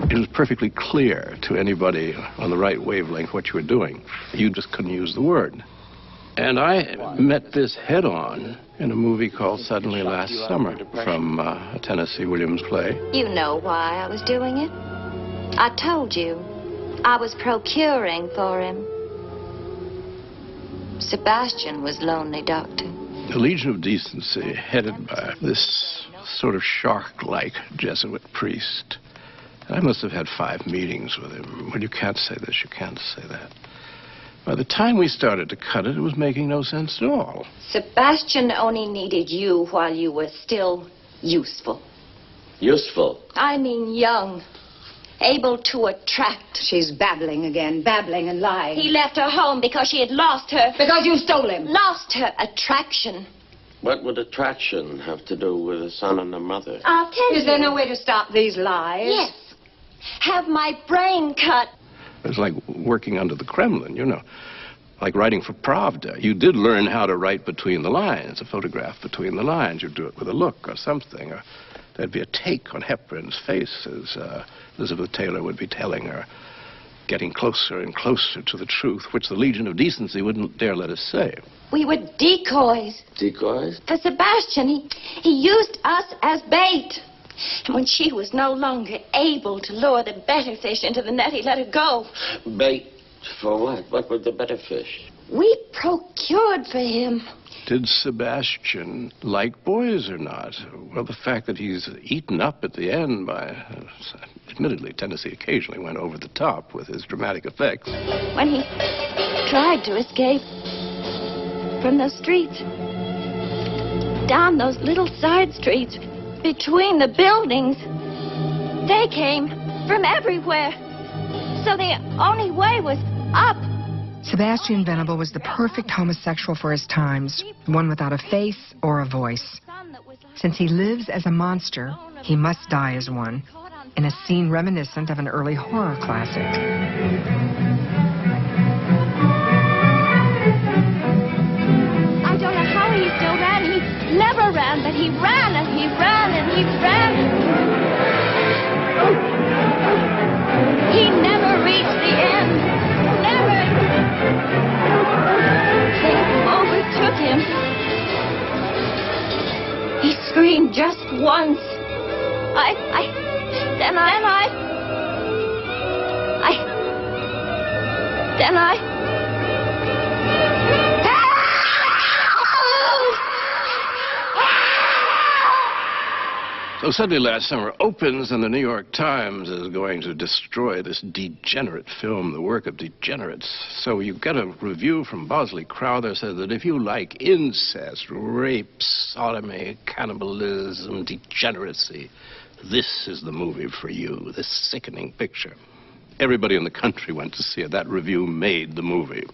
It was perfectly clear to anybody on the right wavelength what you were doing. You just couldn't use the word. And I met this head-on in a movie called Suddenly Last Summer from a Tennessee Williams play. You know why I was doing it. I told you. I was procuring for him. Sebastian was lonely, Doctor. The Legion of Decency, headed by this sort of shark-like Jesuit priest. I must have had 5 meetings with him. Well, you can't say this, you can't say that. By the time we started to cut it, it was making no sense at all. Sebastian only needed you while you were still useful. Useful? I mean young. Able to attract. She's babbling again, babbling and lying. He left her home because she had lost her. Because you stole him. Lost her attraction. What would attraction have to do with a son and a mother? I'll tell you. Is there no way to stop these lies? Yes. Have my brain cut. It was like working under the Kremlin, you know. Like writing for Pravda. You did learn how to write between the lines, a photograph between the lines. You'd do it with a look or something. Or there'd be a take on Hepburn's face as Elizabeth Taylor would be telling her, getting closer and closer to the truth, which the Legion of Decency wouldn't dare let us say. We were decoys. Decoys? For Sebastian, he used us as bait. And when she was no longer able to lure the better fish into the net, he let her go. Bait for what? What were the better fish? We procured for him. Did Sebastian like boys or not? Well, the fact that he's eaten up at the end by... admittedly, Tennessee occasionally went over the top with his dramatic effects. When he tried to escape from those streets, down those little side streets, between the buildings, they came from everywhere. So the only way was up. Sebastian Venable was the perfect homosexual for his times, one without a face or a voice. Since he lives as a monster, he must die as one, in a scene reminiscent of an early horror classic. I don't know how he still ran. He never ran, but he ran and he ran and he ran. He never reached the end. Never. They overtook him. He screamed just once. Then I... So Suddenly Last Summer opens, and the New York Times is going to destroy this degenerate film, the work of degenerates. So you get a review from Bosley Crowther says that if you like incest, rape, sodomy, cannibalism, degeneracy, this is the movie for you, this sickening picture. Everybody in the country went to see it. That review made the movie.